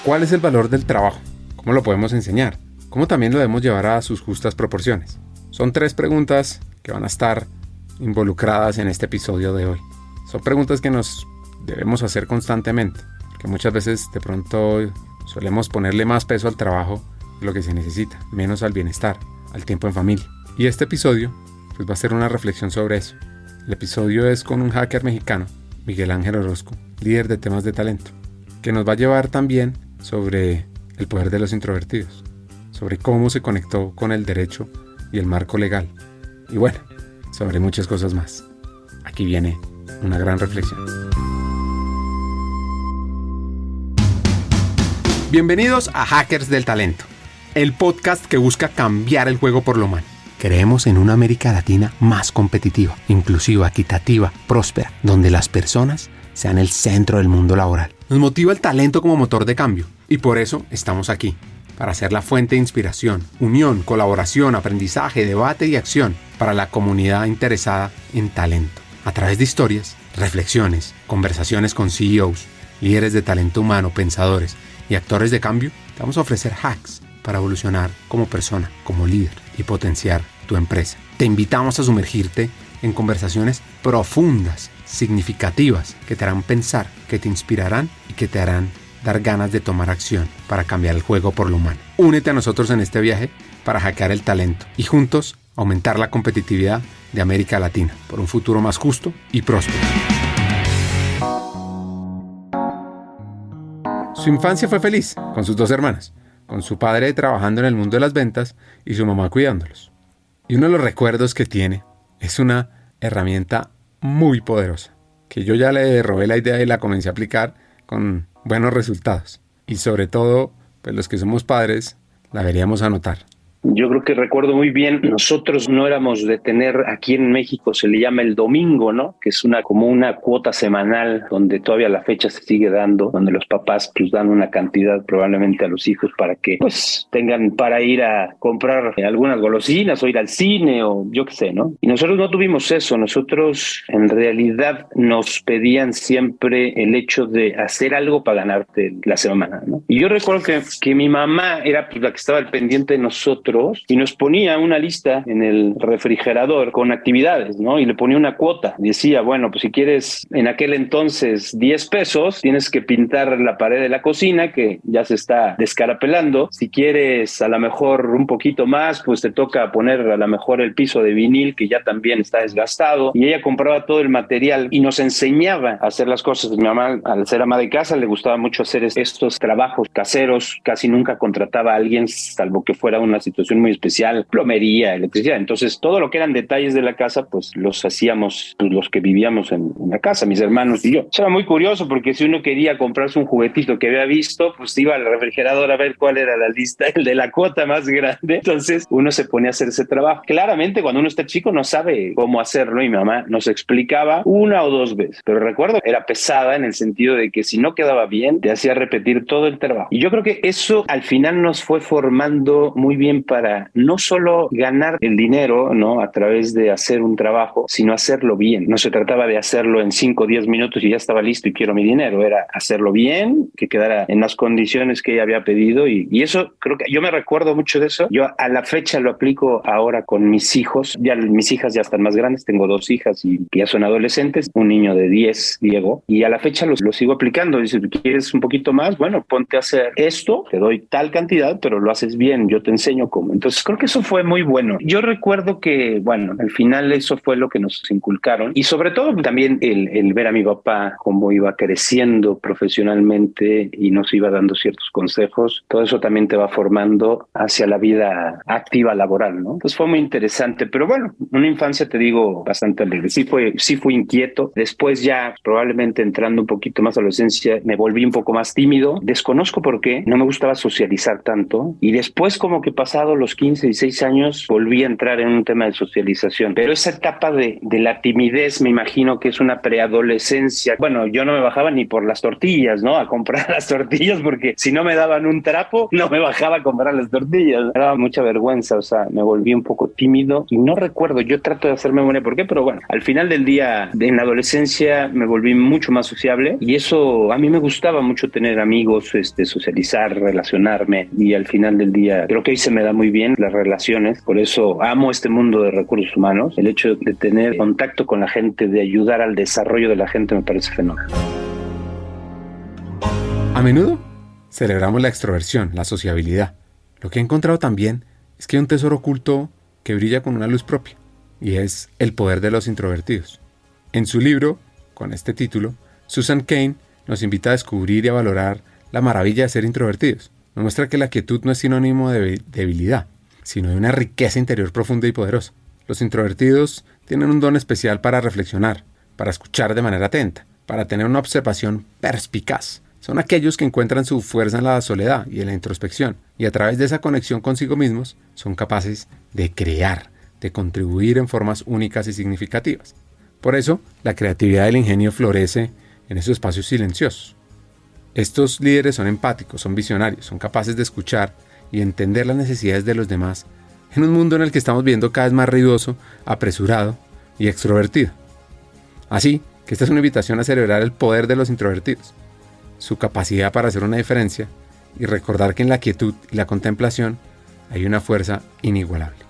¿Cuál es el valor del trabajo? ¿Cómo lo podemos enseñar? ¿Cómo también lo debemos llevar a sus justas proporciones? Son 3 preguntas que van a estar involucradas en este episodio de hoy. Son preguntas que nos debemos hacer constantemente, porque muchas veces de pronto solemos ponerle más peso al trabajo de lo que se necesita, menos al bienestar, al tiempo en familia. Y este episodio pues va a ser una reflexión sobre eso. El episodio es con un hacker mexicano, Miguel Ángel Orozco, líder de temas de talento, que nos va a llevar también sobre el poder de los introvertidos, sobre cómo se conectó con el derecho y el marco legal, y bueno, sobre muchas cosas más. Aquí viene una gran reflexión. Bienvenidos a Hackers del Talento, el podcast que busca cambiar el juego por lo humano. Creemos en una América Latina más competitiva, inclusiva, equitativa, próspera, donde las personas sean el centro del mundo laboral. Nos motiva el talento como motor de cambio y por eso estamos aquí, para ser la fuente de inspiración, unión, colaboración, aprendizaje, debate y acción para la comunidad interesada en talento. A través de historias, reflexiones, conversaciones con CEOs, líderes de talento humano, pensadores y actores de cambio, te vamos a ofrecer hacks para evolucionar como persona, como líder y potenciar tu empresa. Te invitamos a sumergirte en conversaciones profundas, significativas, que te harán pensar, que te inspirarán y que te harán dar ganas de tomar acción para cambiar el juego por lo humano. Únete a nosotros en este viaje para hackear el talento y juntos aumentar la competitividad de América Latina por un futuro más justo y próspero. Su infancia fue feliz con sus 2 hermanas, con su padre trabajando en el mundo de las ventas y su mamá cuidándolos. Y uno de los recuerdos que tiene es una herramienta muy poderosa, que yo ya le robé la idea y la comencé a aplicar con buenos resultados. Y sobre todo, pues los que somos padres, la deberíamos anotar. Yo creo que recuerdo muy bien, nosotros no éramos de tener, aquí en México se le llama el domingo, ¿no? Que es como una cuota semanal donde todavía la fecha se sigue dando, donde los papás pues dan una cantidad probablemente a los hijos para que pues tengan para ir a comprar algunas golosinas o ir al cine o yo qué sé, ¿no? Y nosotros no tuvimos eso, nosotros en realidad nos pedían siempre el hecho de hacer algo para ganarte la semana, ¿no? Y yo recuerdo que mi mamá era pues, la que estaba al pendiente de nosotros y nos ponía una lista en el refrigerador con actividades, ¿no? Y le ponía una cuota. Decía, bueno, pues si quieres en aquel entonces 10 pesos, tienes que pintar la pared de la cocina que ya se está descarapelando. Si quieres a lo mejor un poquito más, pues te toca poner a lo mejor el piso de vinil que ya también está desgastado. Y ella compraba todo el material y nos enseñaba a hacer las cosas. Mi mamá, al ser ama de casa, le gustaba mucho hacer estos trabajos caseros. Casi nunca contrataba a alguien, salvo que fuera una situación muy especial, plomería, electricidad. Entonces, todo lo que eran detalles de la casa, pues los hacíamos pues, los que vivíamos en la casa, mis hermanos y yo. Era muy curioso porque si uno quería comprarse un juguetito que había visto, pues iba al refrigerador a ver cuál era la lista, el de la cuota más grande. Entonces, uno se ponía a hacer ese trabajo. Claramente, cuando uno está chico, no sabe cómo hacerlo y mi mamá nos explicaba 1 o 2 veces. Pero recuerdo, era pesada en el sentido de que si no quedaba bien, te hacía repetir todo el trabajo. Y yo creo que eso al final nos fue formando muy bien para no solo ganar el dinero, ¿no? A través de hacer un trabajo, sino hacerlo bien. No se trataba de hacerlo en 5 o 10 minutos y ya estaba listo y quiero mi dinero. Era hacerlo bien, que quedara en las condiciones que ella había pedido y eso creo que yo me recuerdo mucho de eso. Yo a la fecha lo aplico ahora con mis hijos. Ya mis hijas ya están más grandes. Tengo 2 hijas y ya son adolescentes. Un niño de 10, Diego. Y a la fecha lo sigo aplicando. Dice, ¿quieres un poquito más? Bueno, ponte a hacer esto. Te doy tal cantidad, pero lo haces bien. Yo te enseño cómo. Entonces creo que eso fue muy bueno. Yo recuerdo que, bueno, al final eso fue lo que nos inculcaron y sobre todo también el ver a mi papá cómo iba creciendo profesionalmente y nos iba dando ciertos consejos. Todo eso también te va formando hacia la vida activa laboral, ¿no? Entonces fue muy interesante, pero bueno, una infancia, te digo, bastante alegre. Sí fui inquieto. Después ya probablemente entrando un poquito más a la adolescencia me volví un poco más tímido. Desconozco por qué. No me gustaba socializar tanto y después como que pasado pasado los 15, 16 años, volví a entrar en un tema de socialización. Pero esa etapa de la timidez, me imagino que es una preadolescencia. Bueno, yo no me bajaba ni por las tortillas, ¿no? A comprar las tortillas, porque si no me daban un trapo, no me bajaba a comprar las tortillas. Me daba mucha vergüenza, o sea, me volví un poco tímido y no recuerdo, yo trato de hacerme memoria por qué, pero bueno, al final del día, en la adolescencia, me volví mucho más sociable y eso, a mí me gustaba mucho tener amigos, socializar, relacionarme, y al final del día creo que ahí se me da muy bien las relaciones. Por eso amo este mundo de recursos humanos. El hecho de tener contacto con la gente, de ayudar al desarrollo de la gente, me parece fenomenal. A menudo celebramos la extroversión, la sociabilidad. Lo que he encontrado también es que hay un tesoro oculto que brilla con una luz propia, y es el poder de los introvertidos. En su libro, con este título, Susan Cain nos invita a descubrir y a valorar la maravilla de ser introvertidos. Nos muestra que la quietud no es sinónimo de debilidad, sino de una riqueza interior profunda y poderosa. Los introvertidos tienen un don especial para reflexionar, para escuchar de manera atenta, para tener una observación perspicaz. Son aquellos que encuentran su fuerza en la soledad y en la introspección, y a través de esa conexión consigo mismos son capaces de crear, de contribuir en formas únicas y significativas. Por eso, la creatividad del ingenio florece en esos espacios silenciosos. Estos líderes son empáticos, son visionarios, son capaces de escuchar y entender las necesidades de los demás en un mundo en el que estamos viendo cada vez más ruidoso, apresurado y extrovertido. Así que esta es una invitación a celebrar el poder de los introvertidos, su capacidad para hacer una diferencia y recordar que en la quietud y la contemplación hay una fuerza inigualable.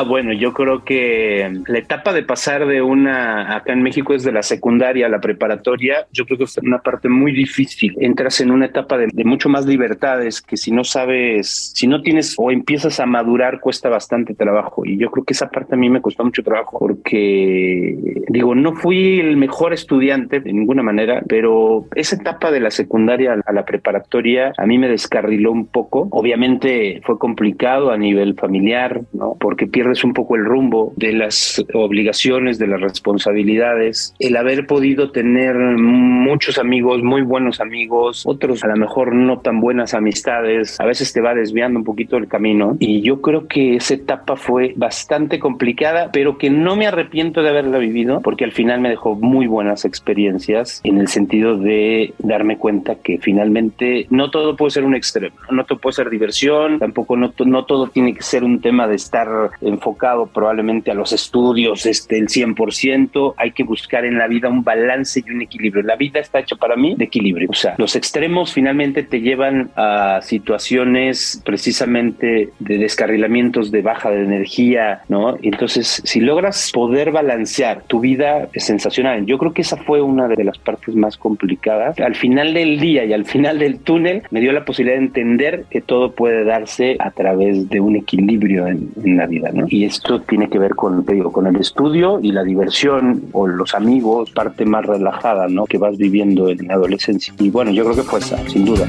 Bueno, yo creo que la etapa de pasar de acá en México es de la secundaria a la preparatoria, yo creo que es una parte muy difícil. Entras en una etapa de mucho más libertades que si no sabes, si no tienes o empiezas a madurar, cuesta bastante trabajo. Y yo creo que esa parte a mí me costó mucho trabajo porque, no fui el mejor estudiante de ninguna manera, pero esa etapa de la secundaria a la preparatoria a mí me descarriló un poco. Obviamente fue complicado a nivel familiar, ¿no? Porque pierdes un poco el rumbo de las obligaciones, de las responsabilidades. El haber podido tener muchos amigos, muy buenos amigos, otros a lo mejor no tan buenas amistades, a veces te va desviando un poquito el camino. Y yo creo que esa etapa fue bastante complicada, pero que no me arrepiento de haberla vivido, porque al final me dejó muy buenas experiencias en el sentido de darme cuenta que finalmente no todo puede ser un extremo, no todo puede ser diversión, tampoco no todo tiene que ser un tema de estar enfocado probablemente a los estudios el 100%. Hay que buscar en la vida un balance y un equilibrio. La vida está hecha para mí de equilibrio. O sea, los extremos finalmente te llevan a situaciones precisamente de descarrilamientos, de baja de energía, ¿no? Entonces, si logras poder balancear tu vida, es sensacional. Yo creo que esa fue una de las partes más complicadas. Al final del día y al final del túnel me dio la posibilidad de entender que todo puede darse a través de un equilibrio en la vida, ¿no? Y esto tiene que ver con el estudio y la diversión o los amigos, parte más relajada, ¿no? Que vas viviendo en la adolescencia. Y bueno, yo creo que fue esa, sin duda.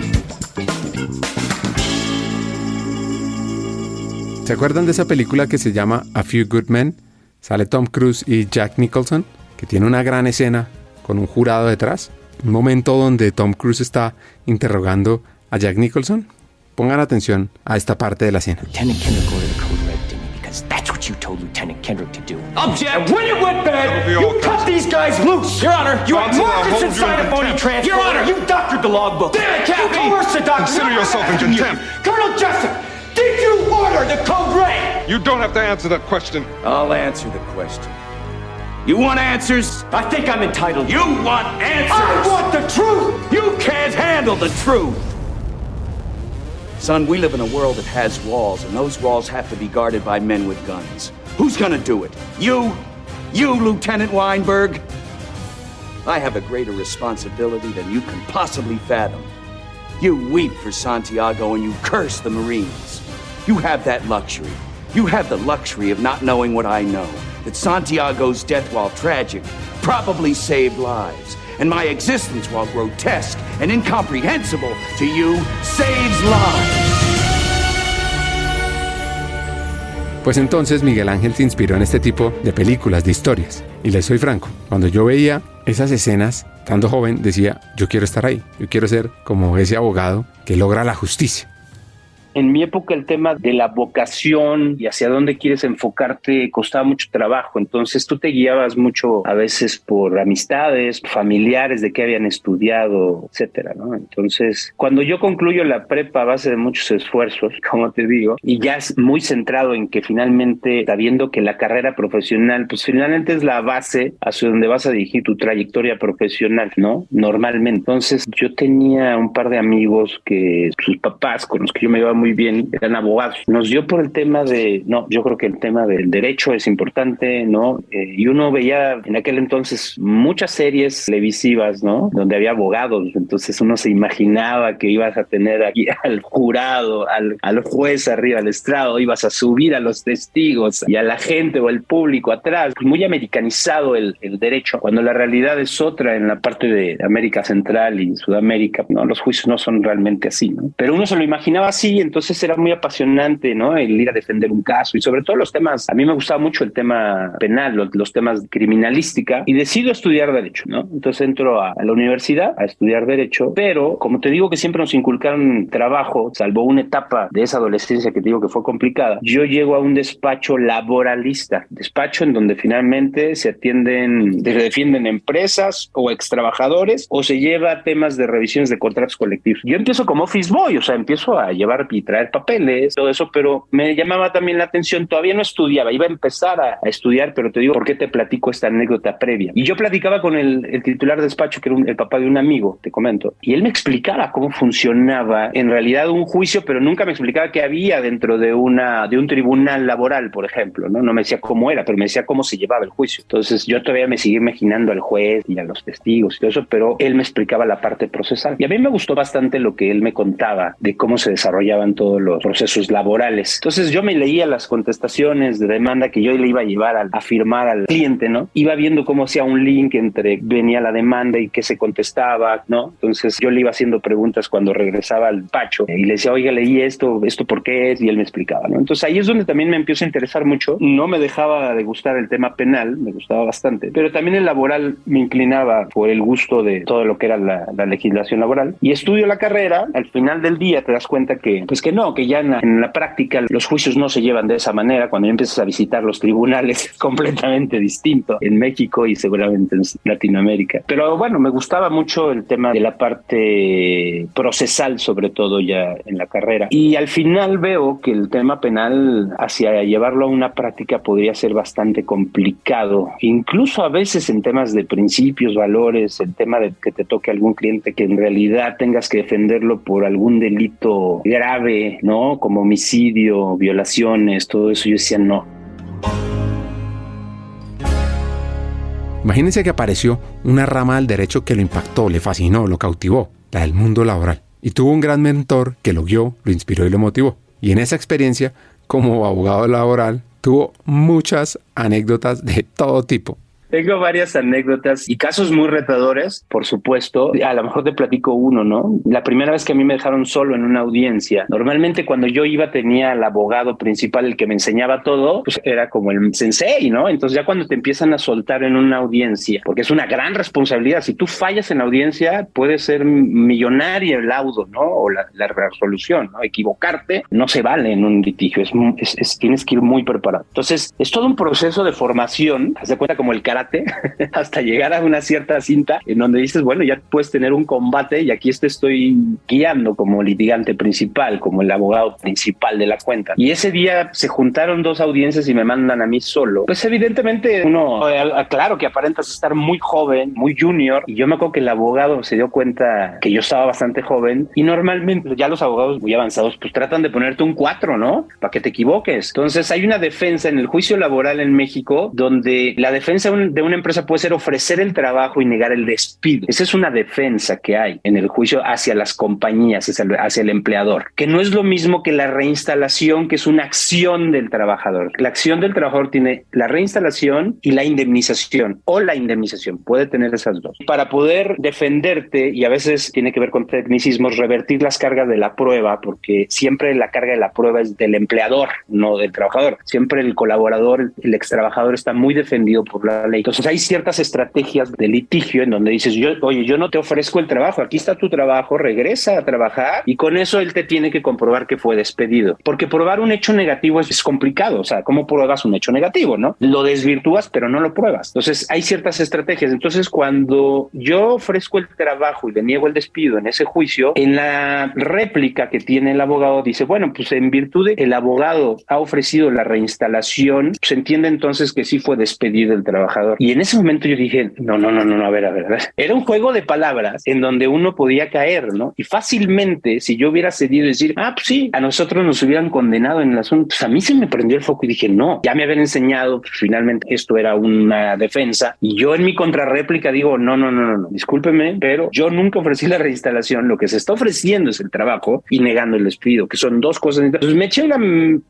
¿Se acuerdan de esa película que se llama A Few Good Men? Sale Tom Cruise y Jack Nicholson, que tiene una gran escena con un jurado detrás. Un momento donde Tom Cruise está interrogando a Jack Nicholson. Pongan atención a esta parte de la escena. Lieutenant Kendrick ordered the code red to me because that's what you told Lieutenant Kendrick to do. Object! And when it went bad, you cut these guys loose! Your Honor, you had markers inside a phony transfer. Your Honor, you doctored the logbook. Damn it, Captain! You coerced the doctor. Consider yourself in contempt. Colonel Jessup, did you order the code red? You don't have to answer that question. I'll answer the question. You want answers? I think I'm entitled. You want answers? I want the truth! You can't handle the truth! Son, we live in a world that has walls, and those walls have to be guarded by men with guns. Who's gonna do it? You? You, Lieutenant Weinberg? I have a greater responsibility than you can possibly fathom. You weep for Santiago and you curse the Marines. You have that luxury. You have the luxury of not knowing what I know, that Santiago's death, while tragic, probably saved lives. And my existence, while grotesque and incomprehensible to you, saves lives. Pues entonces Miguel Ángel se inspiró en este tipo de películas, de historias. Y les soy franco, cuando yo veía esas escenas, estando joven, decía, yo quiero estar ahí. Yo quiero ser como ese abogado que logra la justicia. En mi época el tema de la vocación y hacia dónde quieres enfocarte costaba mucho trabajo, entonces tú te guiabas mucho a veces por amistades, familiares de qué habían estudiado, etcétera, ¿no? Entonces, cuando yo concluyo la prepa a base de muchos esfuerzos, como te digo, y ya es muy centrado en que finalmente, sabiendo que la carrera profesional, pues finalmente es la base hacia donde vas a dirigir tu trayectoria profesional, ¿no? Normalmente. Entonces, yo tenía un par de amigos que sus papás, con los que yo me llevaba muy bien, eran abogados. Nos dio por el tema yo creo que el tema del derecho es importante, ¿no? Y uno veía en aquel entonces muchas series televisivas, ¿no? Donde había abogados. Entonces uno se imaginaba que ibas a tener aquí al jurado, al juez arriba al estrado, ibas a subir a los testigos y a la gente o el público atrás. Muy americanizado el derecho, cuando la realidad es otra en la parte de América Central y Sudamérica, ¿no? Los juicios no son realmente así, ¿no? Pero uno se lo imaginaba así, entonces era muy apasionante, ¿no? El ir a defender un caso y sobre todo los temas, a mí me gustaba mucho el tema penal, los temas de criminalística, y decido estudiar derecho, ¿no? Entonces entro a la universidad a estudiar derecho, pero como te digo que siempre nos inculcaron trabajo, salvo una etapa de esa adolescencia que te digo que fue complicada, yo llego a un despacho laboralista, despacho en donde finalmente se defienden empresas o extrabajadores o se lleva temas de revisiones de contratos colectivos. Yo empiezo como office boy, o sea, empiezo a llevar y traer papeles, todo eso, pero me llamaba también la atención, todavía no estudiaba, iba a empezar a estudiar, pero te digo, ¿por qué te platico esta anécdota previa? Y yo platicaba con el titular de despacho, que era el papá de un amigo, te comento, y él me explicaba cómo funcionaba en realidad un juicio, pero nunca me explicaba qué había dentro de un tribunal laboral, por ejemplo, ¿no? No me decía cómo era, pero me decía cómo se llevaba el juicio. Entonces yo todavía me seguía imaginando al juez y a los testigos y todo eso, pero él me explicaba la parte procesal. Y a mí me gustó bastante lo que él me contaba de cómo se desarrollaban todos los procesos laborales. Entonces yo me leía las contestaciones de demanda que yo le iba a llevar a firmar al cliente, ¿no? Iba viendo cómo hacía un link entre venía la demanda y qué se contestaba, ¿no? Entonces yo le iba haciendo preguntas cuando regresaba al despacho y le decía, oiga, leí esto por qué es, y él me explicaba, ¿no? Entonces ahí es donde también me empiezo a interesar mucho. No me dejaba de gustar el tema penal, me gustaba bastante, pero también el laboral me inclinaba por el gusto de todo lo que era la legislación laboral. Y estudio la carrera, al final del día te das cuenta que ya en la práctica los juicios no se llevan de esa manera. Cuando ya empiezas a visitar los tribunales es completamente distinto en México y seguramente en Latinoamérica. Pero bueno, me gustaba mucho el tema de la parte procesal, sobre todo ya en la carrera. Y al final veo que el tema penal, hacia llevarlo a una práctica, podría ser bastante complicado. Incluso a veces en temas de principios, valores, el tema de que te toque algún cliente que en realidad tengas que defenderlo por algún delito grave, ¿no? Como homicidio, violaciones, todo eso. Yo decía no. Imagínense que apareció una rama del derecho que lo impactó, le fascinó, lo cautivó, la del mundo laboral. Y tuvo un gran mentor que lo guió, lo inspiró y lo motivó. Y en esa experiencia, como abogado laboral, tuvo muchas anécdotas de todo tipo. Tengo varias anécdotas y casos muy retadores, por supuesto. A lo mejor te platico uno, ¿no? La primera vez que a mí me dejaron solo en una audiencia. Normalmente cuando yo iba tenía al abogado principal, el que me enseñaba todo, pues era como el sensei, ¿no? Entonces ya cuando te empiezan a soltar en una audiencia, porque es una gran responsabilidad. Si tú fallas en la audiencia, puede ser millonaria el laudo, ¿no? O la resolución, ¿no? Equivocarte no se vale en un litigio. Tienes que ir muy preparado. Entonces es todo un proceso de formación. Haz de cuenta como el karate, hasta llegar a una cierta cinta en donde dices, bueno, ya puedes tener un combate y aquí te estoy guiando como litigante principal, como el abogado principal de la cuenta. Y ese día se juntaron dos audiencias y me mandan a mí solo. Pues evidentemente uno, claro que aparentas estar muy joven, muy junior, y yo me acuerdo que el abogado se dio cuenta que yo estaba bastante joven y normalmente ya los abogados muy avanzados pues tratan de ponerte un 4, ¿no? Para que te equivoques. Entonces hay una defensa en el juicio laboral en México donde la defensa de una empresa puede ser ofrecer el trabajo y negar el despido. Esa es una defensa que hay en el juicio hacia las compañías, hacia el empleador, que no es lo mismo que la reinstalación, que es una acción del trabajador. La acción del trabajador tiene la reinstalación y la indemnización, o la indemnización, puede tener esas dos. Para poder defenderte, y a veces tiene que ver con tecnicismos, revertir las cargas de la prueba, porque siempre la carga de la prueba es del empleador, no del trabajador. Siempre el colaborador, el extrabajador está muy defendido por la ley, ley. Entonces hay ciertas estrategias de litigio en donde dices, oye, yo no te ofrezco el trabajo, aquí está tu trabajo, regresa a trabajar, y con eso él te tiene que comprobar que fue despedido. Porque probar un hecho negativo es complicado. O sea, ¿cómo pruebas un hecho negativo, no? Lo desvirtúas, pero no lo pruebas. Entonces hay ciertas estrategias. Entonces cuando yo ofrezco el trabajo y le niego el despido en ese juicio, en la réplica que tiene el abogado dice, bueno, pues en virtud de que el abogado ha ofrecido la reinstalación, se entiende entonces que sí fue despedido el trabajador. Y en ese momento yo dije, no, a ver. Era un juego de palabras en donde uno podía caer, ¿no? Y fácilmente, si yo hubiera cedido y decir, pues sí, a nosotros nos hubieran condenado en el asunto, pues a mí se me prendió el foco y dije, no, ya me habían enseñado, pues finalmente esto era una defensa. Y yo en mi contrarréplica digo, no, discúlpeme, pero yo nunca ofrecí la reinstalación, lo que se está ofreciendo es el trabajo y negando el despido, que son dos cosas. Entonces me eché una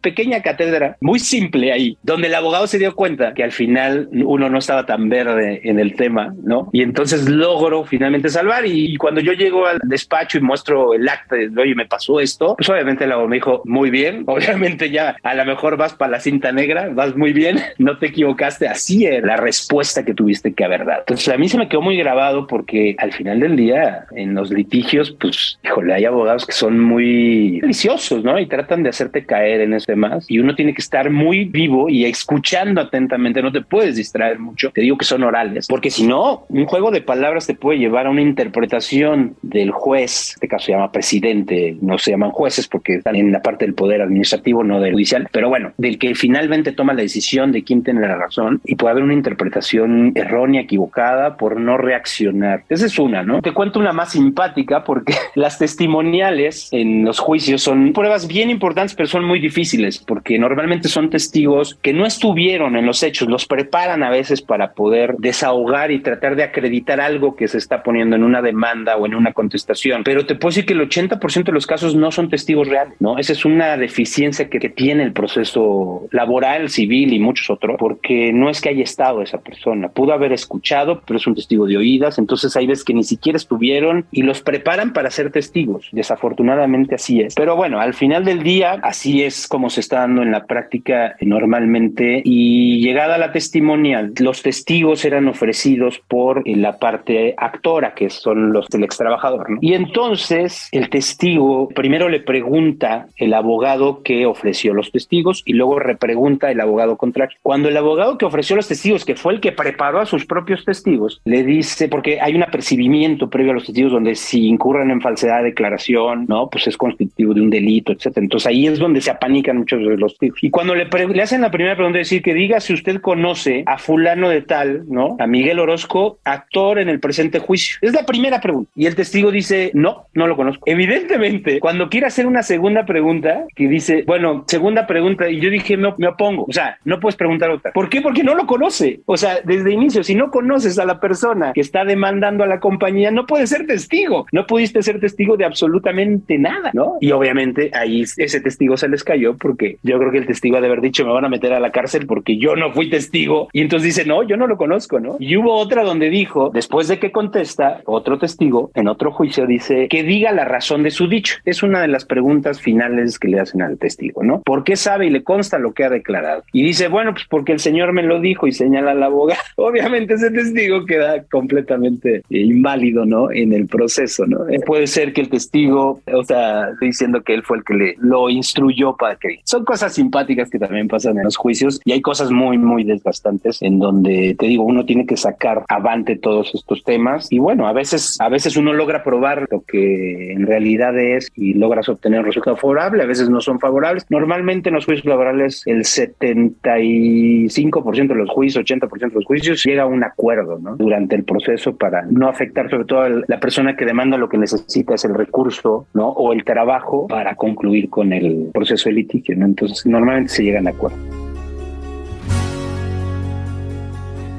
pequeña cátedra muy simple ahí, donde el abogado se dio cuenta que al final uno no estaba tan verde en el tema, ¿no? Y entonces logro finalmente salvar, y cuando yo llego al despacho y muestro el acta de, oye, me pasó esto, pues obviamente el abogado me dijo, muy bien, obviamente ya a lo mejor vas para la cinta negra, vas muy bien, no te equivocaste, así era la respuesta que tuviste que haber dado. Entonces a mí se me quedó muy grabado porque al final del día en los litigios, pues híjole, hay abogados que son muy deliciosos, ¿no? Y tratan de hacerte caer en ese más, y uno tiene que estar muy vivo y escuchando atentamente, no te puedes distraer mucho. Te digo que son orales, porque si no, un juego de palabras te puede llevar a una interpretación del juez, en este caso se llama presidente, no se llaman jueces porque están en la parte del poder administrativo, no del judicial, pero bueno, del que finalmente toma la decisión de quién tiene la razón, y puede haber una interpretación errónea, equivocada, por no reaccionar. Esa es una, ¿no? Te cuento una más simpática, porque las testimoniales en los juicios son pruebas bien importantes, pero son muy difíciles, porque normalmente son testigos que no estuvieron en los hechos, los preparan a veces para poder desahogar y tratar de acreditar algo que se está poniendo en una demanda o en una contestación. Pero te puedo decir que el 80% de los casos no son testigos reales, ¿no? Esa es una deficiencia que tiene el proceso laboral, civil y muchos otros, porque no es que haya estado esa persona, pudo haber escuchado, pero es un testigo de oídas. Entonces hay veces que ni siquiera estuvieron y los preparan para ser testigos. Desafortunadamente así es. Pero bueno, al final del día, así es como se está dando en la práctica normalmente. Y llegada la testimonial, los testigos eran ofrecidos por la parte actora, que son los del ex trabajador, ¿no? Y entonces el testigo primero le pregunta el abogado que ofreció los testigos y luego repregunta el abogado contrario. Cuando el abogado que ofreció los testigos, que fue el que preparó a sus propios testigos, le dice, porque hay un apercibimiento previo a los testigos donde si incurren en falsedad de declaración, ¿no? Pues es constitutivo de un delito, etcétera. Entonces ahí es donde se apanican muchos de los testigos. Y cuando le hacen la primera pregunta, decir que diga si usted conoce a fulano de tal, ¿no? A Miguel Orozco, actor en el presente juicio. Es la primera pregunta. Y el testigo dice, no lo conozco. Evidentemente, cuando quiere hacer una segunda pregunta, que dice, bueno, segunda pregunta, y yo dije, me opongo. O sea, no puedes preguntar otra. ¿Por qué? Porque no lo conoce. O sea, desde inicio, si no conoces a la persona que está demandando a la compañía, no puedes ser testigo. No pudiste ser testigo de absolutamente nada, ¿no? Y obviamente ahí ese testigo se les cayó, porque yo creo que el testigo ha de haber dicho, me van a meter a la cárcel porque yo no fui testigo. Y entonces dice, no, yo no lo conozco, ¿no? Y hubo otra donde dijo, después de que contesta, otro testigo en otro juicio dice que diga la razón de su dicho. Es una de las preguntas finales que le hacen al testigo, ¿no? ¿Por qué sabe y le consta lo que ha declarado? Y dice, bueno, pues porque el señor me lo dijo, y señala al abogado. Obviamente ese testigo queda completamente inválido, ¿no? En el proceso, ¿no? Puede ser que el testigo, o sea, estoy diciendo que él fue el que lo instruyó para que... Son cosas simpáticas que también pasan en los juicios, y hay cosas muy, muy desgastantes en donde, te digo, uno tiene que sacar avante todos estos temas. Y bueno, a veces uno logra probar lo que en realidad es y logras obtener un resultado favorable, a veces no son favorables. Normalmente en los juicios laborales el 75% de los juicios, 80% de los juicios llega a un acuerdo, ¿no? Durante el proceso, para no afectar sobre todo a la persona que demanda. Lo que necesita es el recurso, ¿no? O el trabajo para concluir con el proceso de litigio, ¿no? Entonces normalmente se llegan a acuerdo.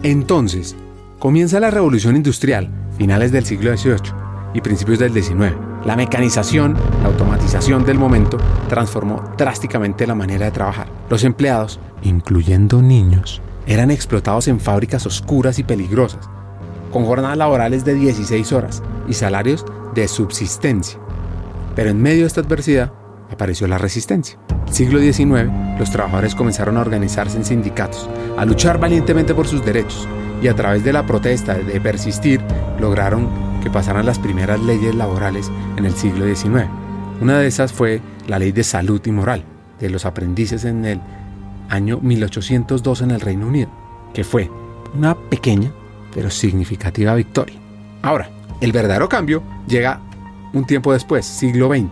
Entonces, comienza la revolución industrial, finales del siglo XVIII y principios del XIX. La mecanización, la automatización del momento, transformó drásticamente la manera de trabajar. Los empleados, incluyendo niños, eran explotados en fábricas oscuras y peligrosas, con jornadas laborales de 16 horas y salarios de subsistencia. Pero en medio de esta adversidad, apareció la resistencia. Siglo XIX, los trabajadores comenzaron a organizarse en sindicatos, a luchar valientemente por sus derechos, y a través de la protesta, de persistir, lograron que pasaran las primeras leyes laborales en el siglo XIX. Una de esas fue la Ley de Salud y Moral de los aprendices en el año 1802 en el Reino Unido, que fue una pequeña pero significativa victoria. Ahora, el verdadero cambio llega un tiempo después, siglo XX,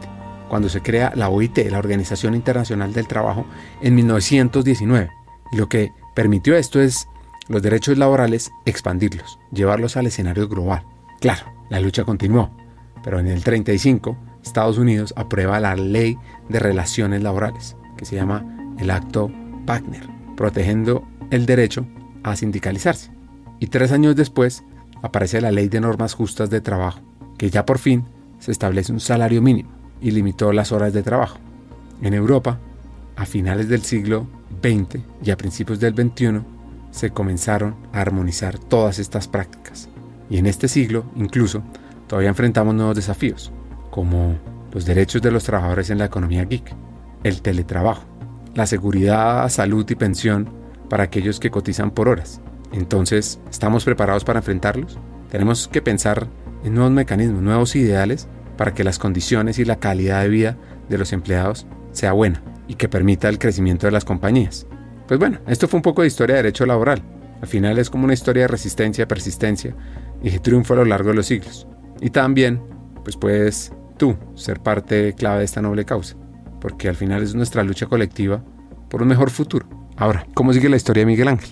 cuando se crea la OIT, la Organización Internacional del Trabajo, en 1919. Y lo que permitió esto es los derechos laborales expandirlos, llevarlos al escenario global. Claro, la lucha continuó, pero en el 35 Estados Unidos aprueba la Ley de Relaciones Laborales, que se llama el Acto Wagner, protegiendo el derecho a sindicalizarse. Y 3 años después aparece la Ley de Normas Justas de Trabajo, que ya por fin se establece un salario mínimo y limitó las horas de trabajo. En Europa, a finales del siglo XX y a principios del XXI, se comenzaron a armonizar todas estas prácticas. Y en este siglo, incluso, todavía enfrentamos nuevos desafíos, como los derechos de los trabajadores en la economía geek, el teletrabajo, la seguridad, salud y pensión para aquellos que cotizan por horas. Entonces, ¿estamos preparados para enfrentarlos? Tenemos que pensar en nuevos mecanismos, nuevos ideales para que las condiciones y la calidad de vida de los empleados sea buena y que permita el crecimiento de las compañías. Pues bueno, esto fue un poco de historia de derecho laboral. Al final es como una historia de resistencia, persistencia y de triunfo a lo largo de los siglos. Y también, pues puedes tú ser parte clave de esta noble causa, porque al final es nuestra lucha colectiva por un mejor futuro. Ahora, ¿cómo sigue la historia de Miguel Ángel?